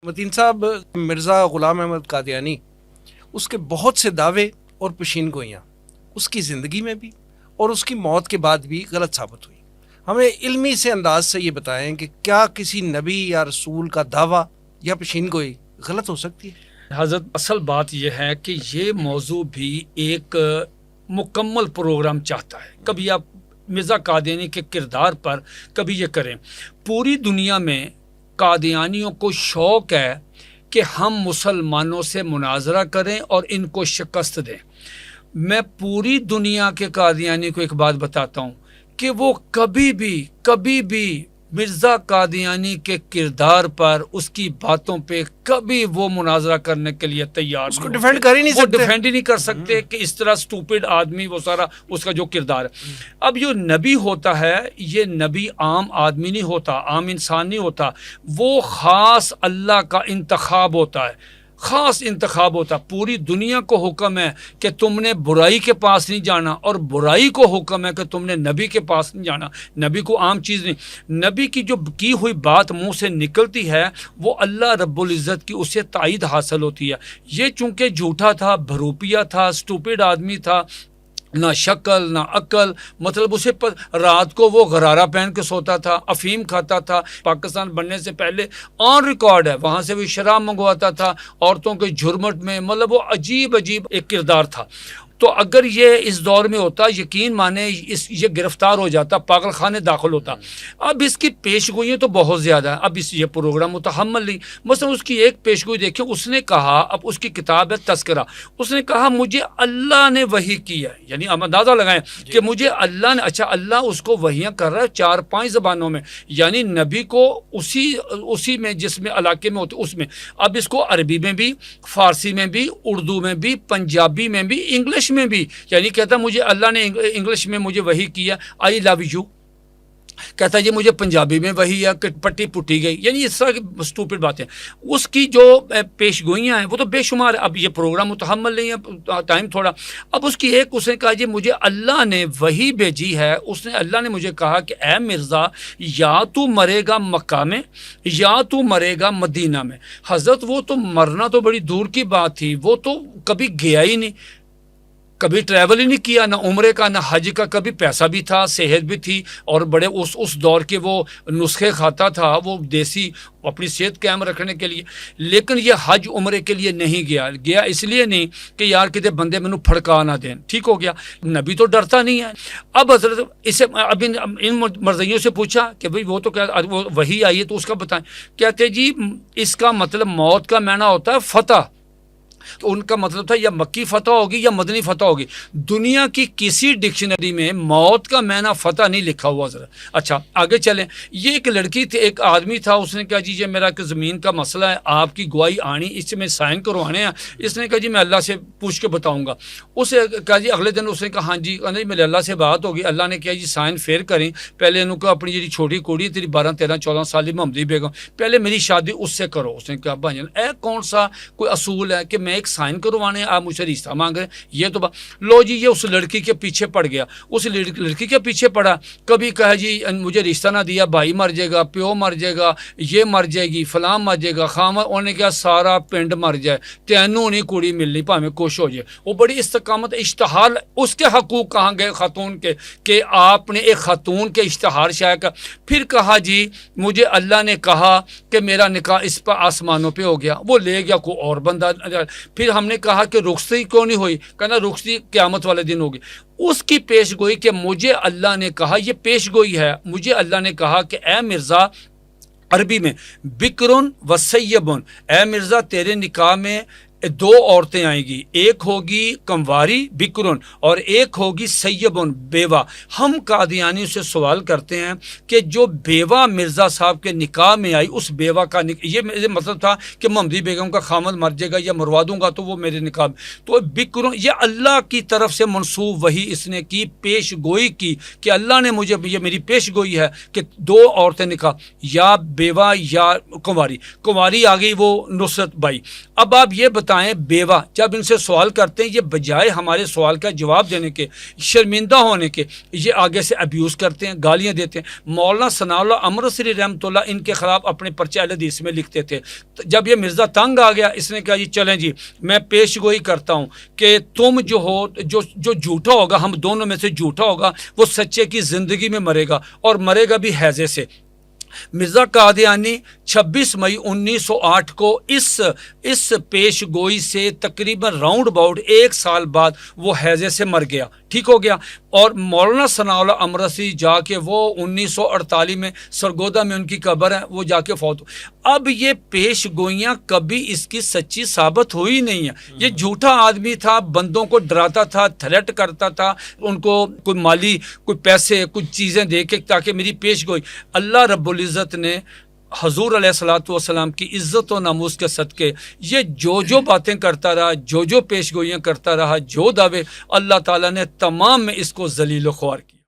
متین صاحب، مرزا غلام احمد قادیانی، اس کے بہت سے دعوے اور پیشین گوئیاں اس کی زندگی میں بھی اور اس کی موت کے بعد بھی غلط ثابت ہوئی۔ ہمیں علمی سے انداز سے یہ بتائیں کہ کیا کسی نبی یا رسول کا دعویٰ یا پیشین گوئی غلط ہو سکتی ہے؟ حضرت اصل بات یہ ہے کہ یہ موضوع بھی ایک مکمل پروگرام چاہتا ہے۔ کبھی آپ مرزا قادیانی کے کردار پر کبھی یہ کریں۔ پوری دنیا میں قادیانیوں کو شوق ہے کہ ہم مسلمانوں سے مناظرہ کریں اور ان کو شکست دیں۔ میں پوری دنیا کے قادیانی کو ایک بات بتاتا ہوں کہ وہ کبھی بھی مرزا قادیانی کے کردار پر، اس کی باتوں پہ کبھی وہ مناظرہ کرنے کے لیے تیار اس کو ڈیفینڈ کر ہی نہیں سکتے، ڈیفینڈ ہی نہیں کر سکتے کہ اس طرح سٹوپڈ آدمی وہ سارا اس کا جو کردار ہے۔ اب جو نبی ہوتا ہے، یہ نبی عام آدمی نہیں ہوتا، عام انسان نہیں ہوتا، وہ خاص اللہ کا انتخاب ہوتا ہے، خاص انتخاب ہوتا۔ پوری دنیا کو حکم ہے کہ تم نے برائی کے پاس نہیں جانا، اور برائی کو حکم ہے کہ تم نے نبی کے پاس نہیں جانا۔ نبی کو عام چیز نہیں، نبی کی جو کی ہوئی بات منہ سے نکلتی ہے وہ اللہ رب العزت کی اسے تائید حاصل ہوتی ہے۔ یہ چونکہ جھوٹا تھا، بھروپیا تھا، سٹوپڈ آدمی تھا، نہ شکل نہ عقل، مطلب اسے رات کو وہ غرارہ پہن کے سوتا تھا، افیم کھاتا تھا، پاکستان بننے سے پہلے آن ریکارڈ ہے وہاں سے بھی شراب منگواتا تھا عورتوں کے جھرمٹ میں، مطلب وہ عجیب ایک کردار تھا۔ تو اگر یہ اس دور میں ہوتا، یقین مانے یہ گرفتار ہو جاتا، پاگل خانے داخل ہوتا۔ اب اس کی پیش گوئیاں تو بہت زیادہ ہیں، اب یہ پروگرام متحمل نہیں۔ مثلا اس کی ایک پیش گوئی دیکھیں، اس نے کہا، اب اس کی کتاب ہے تذکرہ، اس نے کہا مجھے اللہ نے وحی کی ہے، یعنی ہم اندازہ لگائیں کہ مجھے اللہ نے، اچھا اللہ اس کو وحیاں کر رہا ہے 4-5 زبانوں میں، یعنی نبی کو اسی میں جس میں علاقے میں ہوتے اس میں۔ اب اس کو عربی میں بھی، فارسی میں بھی، اردو میں بھی، پنجابی میں بھی، انگلش میں بھی، یعنی کہتا مجھے اللہ نے انگلش میں مجھے وحی کیا، آئی لو یو، کہتا یہ مجھے پنجابی میں وہی ہے کہ پٹی پٹی گئی، یعنی اس طرح کی سٹوپڈ باتیں۔ اس کی جو پیش گوئیاں ہیں وہ تو بے شمار ہے۔ اب یہ پروگرام متحمل نہیں ہے، ٹائم تھوڑا۔ اب اس کی ایک اس نے کہا جی مجھے اللہ نے وہی بھیجی ہے، اللہ نے مجھے کہا کہ اے مرزا، یا تو مرے گا مکہ میں یا تو مرے گا مدینہ میں۔ حضرت وہ تو مرنا تو بڑی دور کی بات تھی، وہ تو کبھی گیا ہی نہیں، کبھی ٹریول ہی نہیں کیا، نہ عمرے کا نہ حج کا، کبھی پیسہ بھی تھا، صحت بھی تھی، اور بڑے اس دور کے وہ نسخے کھاتا تھا، وہ دیسی اپنی صحت قائم رکھنے کے لیے، لیکن یہ حج عمرے کے لیے نہیں گیا اس لیے نہیں کہ یار کتے بندے مینوں پھڑکا نہ دیں، ٹھیک ہو گیا۔ نبی تو ڈرتا نہیں ہے۔ اب حضرت اسے اب ان مرضیوں سے پوچھا کہ بھئی وہ تو کیا وہ وہی آئی ہے تو اس کا بتائیں، کہتے جی اس کا مطلب موت کا معنی ہوتا ہے فتح، تو ان کا مطلب تھا یا مکی فتح ہوگی یا مدنی فتح ہوگی۔ دنیا کی کسی ڈکشنری میں موت کا معنی فتح نہیں لکھا ہوا۔ ذرا اچھا آگے چلیں، یہ ایک لڑکی تھی، ایک آدمی تھا، اس نے کہا جی یہ میرا کہ زمین کا مسئلہ ہے، آپ کی گواہی آنی، اس میں سائن کروانے ہیں۔ اس نے کہا جی میں اللہ سے پوچھ کے بتاؤں گا۔ اسے کہا جی اگلے دن اس نے کہا ہاں جی میرے اللہ سے بات ہوگی۔ اللہ نے کہا جی سائن پھر کریں، پہلے انہوں کو اپنی جی چھوٹی کوڑی تیری 12-13-14 سال محمدی بیگم، پہلے میری شادی اس سے کرو۔ اس نے کہا بھائی جان اے کون سا کوئی اصول ہے کہ میں ایک سائن کروانے آپ مجھ سے رشتہ مانگ رہے ہیں؟ یہ تو لو جی، یہ اس لڑکی کے پیچھے پڑ گیا، اس لڑکی کے پیچھے پڑا، کبھی کہا جی مجھے رشتہ نہ دیا، بھائی مر جائے گا، پیو مر جائے گا، یہ مر جائے گی، فلاں مر جائے گا، خام انہوں نے کہا سارا پنڈ مر جائے، تینوں نہیں کوڑی ملنی پاویں کچھ ہو جائے۔ وہ بڑی استقامت اشتہار، اس کے حقوق کہاں گئے خاتون کے کہ آپ نے ایک خاتون کے اشتہار شائع کر۔ پھر کہا جی مجھے اللہ نے کہا کہ میرا نکاح اس پر آسمانوں پہ ہو گیا، وہ لے گیا کوئی اور بندہ۔ پھر ہم نے کہا کہ رخصتی کیوں نہیں ہوئی؟ کہنا رخصتی قیامت والے دن ہوگی۔ اس کی پیش گوئی کہ مجھے اللہ نے کہا، یہ پیش گوئی ہے، مجھے اللہ نے کہا کہ اے مرزا، عربی میں بکرن و سیبن، اے مرزا تیرے نکاح میں 2 عورتیں آئیں گی، ایک ہوگی کنواری بکرن اور ایک ہوگی سیبن بیوہ۔ ہم قادیانی سے سوال کرتے ہیں کہ جو بیوہ مرزا صاحب کے نکاح میں آئی، اس بیوہ کا یہ مطلب تھا کہ محمدی بیگم کا خامد مر جائے گا یا مروا دوں گا تو وہ میرے نکاح میں، تو بکرن یہ اللہ کی طرف سے منسوب وہی اس نے کی، پیش گوئی کی کہ اللہ نے مجھے، یہ میری پیش گوئی ہے کہ 2 عورتیں نکاح، یا بیوہ یا کنواری۔ کنواری آ گئی وہ نصرت بائی۔ اب آپ یہ بتائیں بیوہ جب ان سے سوال کرتے ہیں، یہ بجائے ہمارے سوال کا جواب دینے کے، شرمندہ ہونے کے، یہ آگے سے ابیوز کرتے ہیں، گالیاں دیتے ہیں۔ مولانا ثناء اللہ امرتسری رحمۃ اللہ ان کے خلاف اپنے پرچے اہل حدیث میں لکھتے تھے۔ جب یہ مرزا تنگ آ گیا، اس نے کہا جی چلیں جی میں پیش گوئی کرتا ہوں کہ تم جو ہو جو جھوٹا ہوگا، ہم دونوں میں سے جھوٹا ہوگا، وہ سچے کی زندگی میں مرے گا، اور مرے گا بھی ہیضے سے۔ مرزا قادیانی 26 مئی 1908 کو اس پیش گوئی سے تقریباً راؤنڈ اباؤٹ 1 سال بعد وہ ہیضے سے مر گیا، ٹھیک ہو گیا۔ اور مولانا ثناء اللہ امرتسری جا کے وہ 1948 میں سرگودا میں ان کی قبر ہے، وہ جا کے فوت ہو۔ اب یہ پیش گوئیاں کبھی اس کی سچی ثابت ہوئی نہیں ہے، یہ جھوٹا آدمی تھا، بندوں کو ڈراتا تھا، تھریٹ کرتا تھا، ان کو کوئی مالی کوئی پیسے کچھ چیزیں دے کے تاکہ میری پیش گوئی۔ اللہ رب العزت نے حضور علیہ الصلوۃ والسلام کی عزت و ناموس کے صدقے یہ جو باتیں کرتا رہا، جو پیش گوئیاں کرتا رہا، جو دعوے، اللہ تعالیٰ نے تمام میں اس کو ذلیل و خوار کیا۔